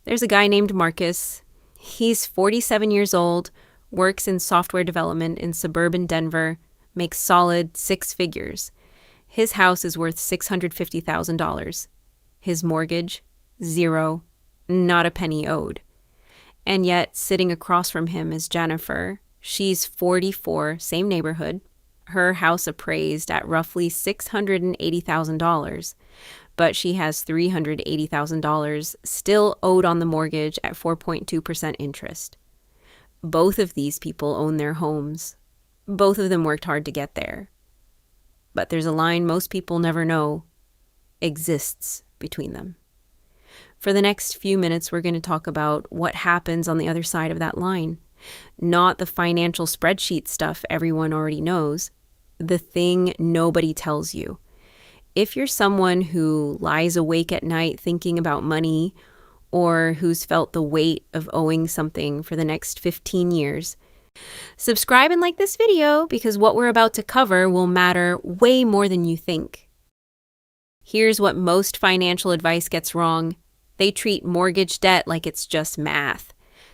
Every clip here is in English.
There's a guy named Marcus. He's 47 years old, works in software development in suburban Denver, makes solid 6 figures. His house is worth $650,000. His mortgage, zero, not a penny owed. And yet, sitting across from him is Jennifer. She's 44, same neighborhood. Her house appraised at roughly $680,000, but she has $380,000 still owed on the mortgage at 4.2% interest. Both of these people own their homes. Both of them worked hard to get there. But there's a line most people never know exists between them. For the next few minutes, we're going to talk about what happens on the other side of that line. Not the financial spreadsheet stuff everyone already knows, the thing nobody tells you. If you're someone who lies awake at night thinking about money, or who's felt the weight of owing something for the next 15 years, subscribe and like this video because what we're about to cover will matter way more than you think. Here's what most financial advice gets wrong. They treat mortgage debt like it's just math.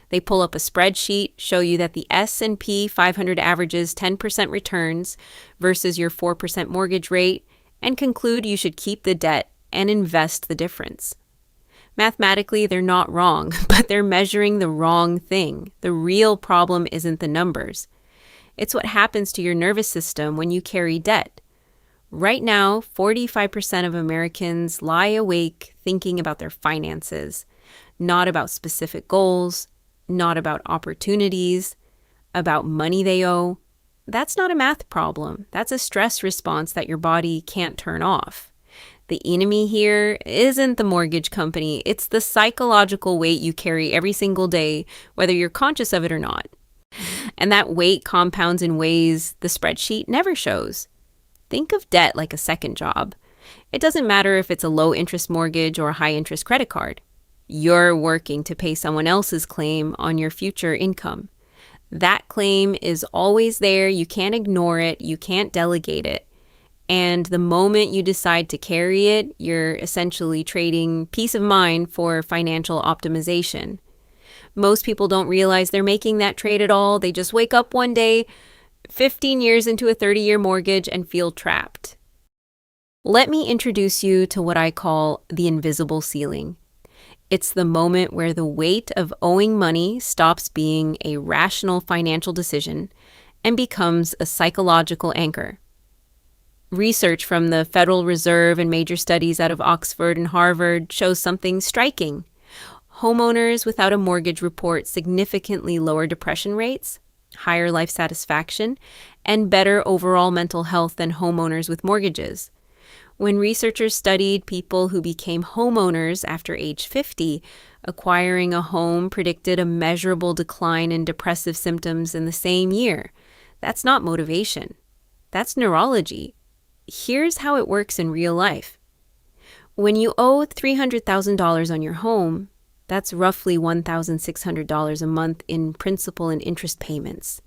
They pull up a spreadsheet, show you that the S&P 500 averages 10% returns versus your 4% mortgage rate, and conclude you should keep the debt and invest the difference. Mathematically, they're not wrong, but they're measuring the wrong thing. The real problem isn't the numbers. It's what happens to your nervous system when you carry debt. Right now, 45% of Americans lie awake thinking about their finances, not about specific goals, not about opportunities, about money they owe. That's not a math problem. That's a stress response that your body can't turn off. The enemy here isn't the mortgage company. It's the psychological weight you carry every single day, whether you're conscious of it or not. And that weight compounds in ways the spreadsheet never shows. Think of debt like a second job. It doesn't matter if it's a low-interest mortgage or a high-interest credit card. You're working to pay someone else's claim on your future income. That claim is always there. You can't ignore it. You can't delegate it. And the moment you decide to carry it, you're essentially trading peace of mind for financial optimization. Most people don't realize they're making that trade at all. They just wake up one day, 15 years into a 30-year mortgage, and feel trapped. Let me introduce you to what I call the invisible ceiling. It's the moment where the weight of owing money stops being a rational financial decision and becomes a psychological anchor. Research from the Federal Reserve and major studies out of Oxford and Harvard shows something striking. Homeowners without a mortgage report significantly lower depression rates, higher life satisfaction, and better overall mental health than homeowners with mortgages. When researchers studied people who became homeowners after age 50, acquiring a home predicted a measurable decline in depressive symptoms in the same year. That's not motivation. That's neurology. Here's how it works in real life. When you owe $300,000 on your home, that's roughly $1,600 a month in principal and interest payments.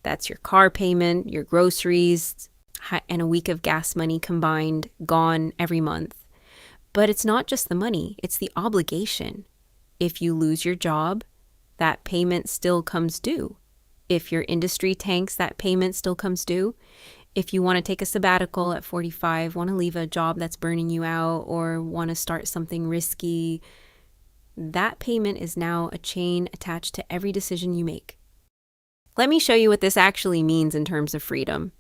That's your car payment, your groceries, and a week of gas money combined, gone every month. But it's not just the money, it's the obligation. If you lose your job, that payment still comes due. If your industry tanks, that payment still comes due. If you want to take a sabbatical at 45, want to leave a job that's burning you out, or want to start something risky, that payment is now a chain attached to every decision you make. Let me show you what this actually means in terms of freedom.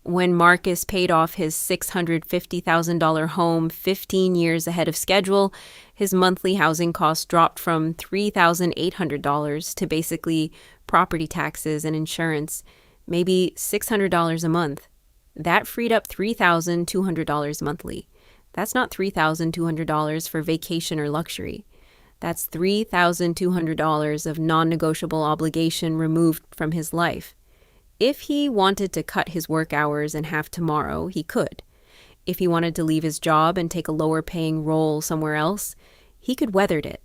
When Marcus paid off his $650,000 home 15 years ahead of schedule, his monthly housing costs dropped from $3,800 to basically property taxes and insurance, maybe $600 a month. That freed up $3,200 monthly. That's not $3,200 for vacation or luxury. That's $3,200 of non-negotiable obligation removed from his life. If he wanted to cut his work hours in half tomorrow, he could. If he wanted to leave his job and take a lower-paying role somewhere else, he could weather it.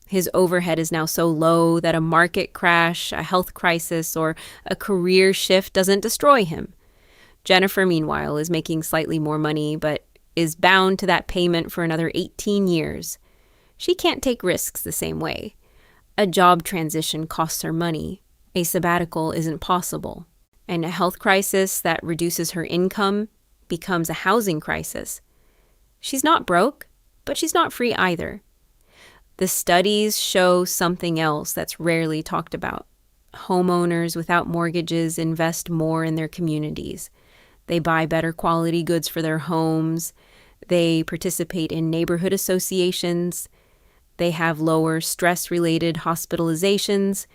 His overhead is now so low that a market crash, a health crisis, or a career shift doesn't destroy him. Jennifer, meanwhile, is making slightly more money, but is bound to that payment for another 18 years. She can't take risks the same way. A job transition costs her money. A sabbatical isn't possible. And a health crisis that reduces her income becomes a housing crisis. She's not broke, but she's not free either. The studies show something else that's rarely talked about. Homeowners without mortgages invest more in their communities. They buy better quality goods for their homes. They participate in neighborhood associations. They have lower stress-related hospitalizations.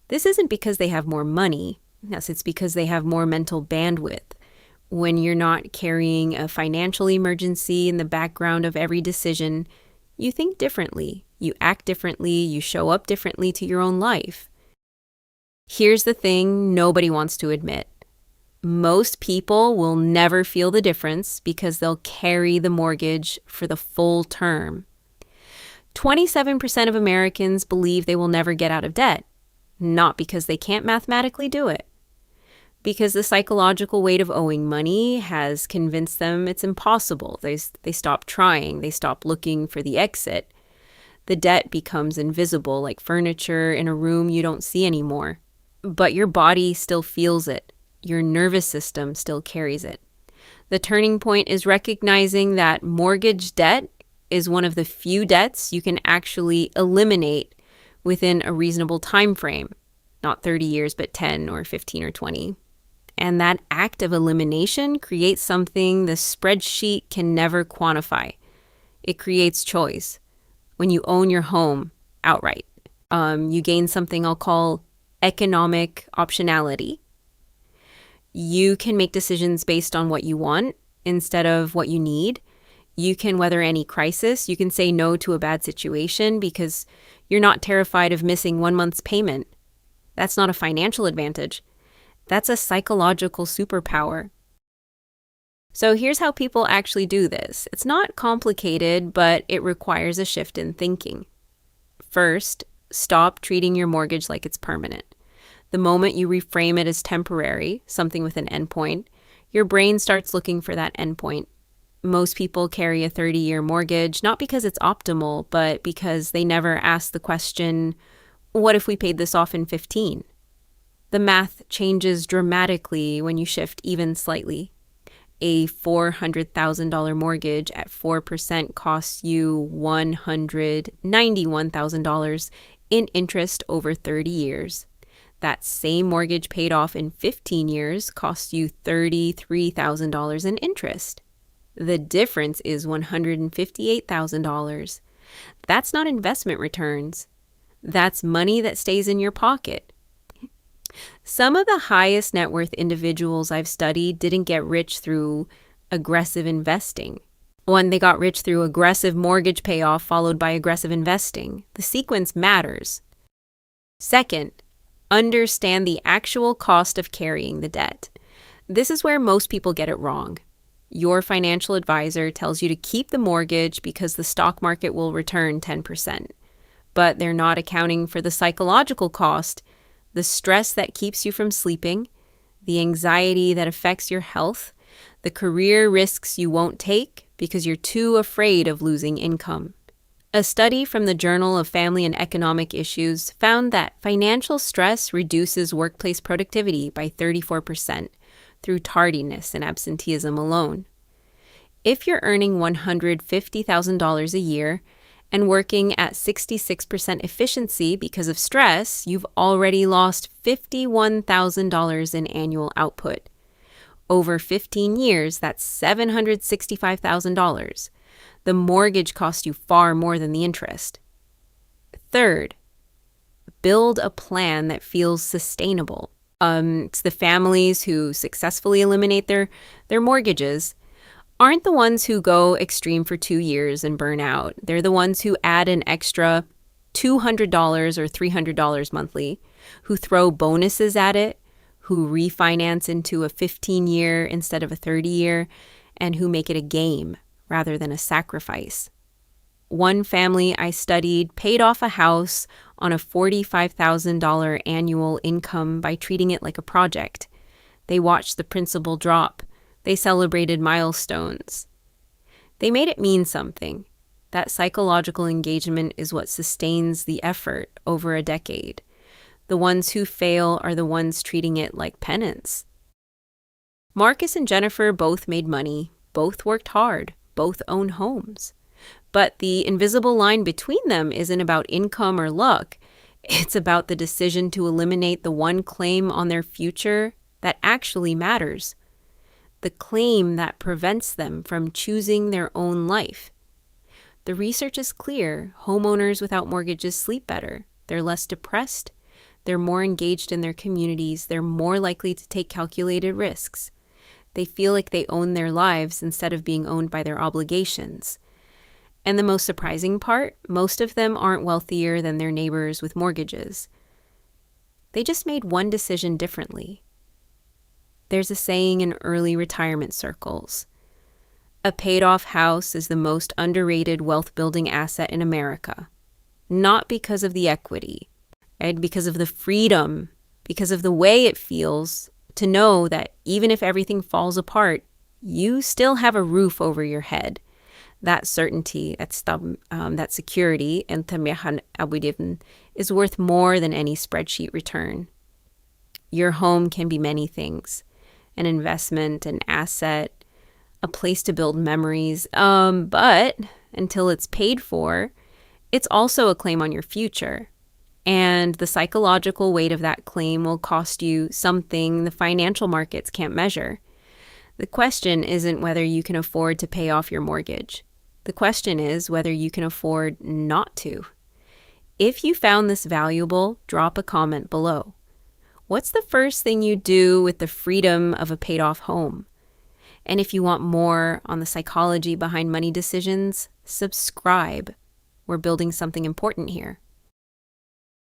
This isn't because they have more money. Yes, it's because they have more mental bandwidth. When you're not carrying a financial emergency in the background of every decision, you think differently, you act differently, you show up differently to your own life. Here's the thing nobody wants to admit. Most people will never feel the difference because they'll carry the mortgage for the full term. 27% of Americans believe they will never get out of debt, not because they can't mathematically do it, because the psychological weight of owing money has convinced them it's impossible. They stop trying. They stop looking for the exit. The debt becomes invisible, like furniture in a room you don't see anymore. But your body still feels it. Your nervous system still carries it. The turning point is recognizing that mortgage debt is one of the few debts you can actually eliminate within a reasonable time frame. Not 30 years, but 10 or 15 or 20. And that act of elimination creates something the spreadsheet can never quantify. It creates choice. When you own your home outright, you gain something I'll call economic optionality. You can make decisions based on what you want instead of what you need. You can weather any crisis. You can say no to a bad situation because you're not terrified of missing 1 month's payment. That's not a financial advantage. That's a psychological superpower. So here's how people actually do this. It's not complicated, but it requires a shift in thinking. First, stop treating your mortgage like it's permanent. The moment you reframe it as temporary, something with an endpoint, your brain starts looking for that endpoint. Most people carry a 30-year mortgage, not because it's optimal, but because they never ask the question, what if we paid this off in 15? The math changes dramatically when you shift even slightly. A $400,000 mortgage at 4% costs you $191,000 in interest over 30 years. That same mortgage paid off in 15 years costs you $33,000 in interest. The difference is $158,000. That's not investment returns. That's money that stays in your pocket. Some of the highest net worth individuals I've studied didn't get rich through aggressive investing. One, they got rich through aggressive mortgage payoff followed by aggressive investing. The sequence matters. Second, understand the actual cost of carrying the debt. This is where most people get it wrong. Your financial advisor tells you to keep the mortgage because the stock market will return 10%. But they're not accounting for the psychological cost, the stress that keeps you from sleeping, the anxiety that affects your health, the career risks you won't take because you're too afraid of losing income. A study from the Journal of Family and Economic Issues found that financial stress reduces workplace productivity by 34% through tardiness and absenteeism alone. If you're earning $150,000 a year and working at 66% efficiency because of stress, you've already lost $51,000 in annual output. Over 15 years, that's $765,000. The mortgage cost you far more than the interest. Third, build a plan that feels sustainable. It's the families who successfully eliminate their mortgages aren't the ones who go extreme for 2 years and burn out. They're the ones who add an extra $200 or $300 monthly, who throw bonuses at it, who refinance into a 15-year instead of a 30-year, and who make it a game rather than a sacrifice. One family I studied paid off a house on a $45,000 annual income by treating it like a project. They watched the principal drop. They celebrated milestones. They made it mean something. That psychological engagement is what sustains the effort over a decade. The ones who fail are the ones treating it like penance. Marcus and Jennifer both made money, both worked hard, both own homes. But the invisible line between them isn't about income or luck. It's about the decision to eliminate the one claim on their future that actually matters. The claim that prevents them from choosing their own life. The research is clear. Homeowners without mortgages sleep better. They're less depressed. They're more engaged in their communities. They're more likely to take calculated risks. They feel like they own their lives instead of being owned by their obligations. And the most surprising part, most of them aren't wealthier than their neighbors with mortgages. They just made one decision differently. There's a saying in early retirement circles. A paid-off house is the most underrated wealth-building asset in America. Not because of the equity, right? Because of the freedom, because of the way it feels to know that even if everything falls apart, you still have a roof over your head. That certainty, that security, is worth more than any spreadsheet return. Your home can be many things. An investment, an asset, a place to build memories. But until it's paid for, it's also a claim on your future. And the psychological weight of that claim will cost you something the financial markets can't measure. The question isn't whether you can afford to pay off your mortgage. The question is whether you can afford not to. If you found this valuable, drop a comment below. What's the first thing you do with the freedom of a paid-off home? And if you want more on the psychology behind money decisions, subscribe. We're building something important here.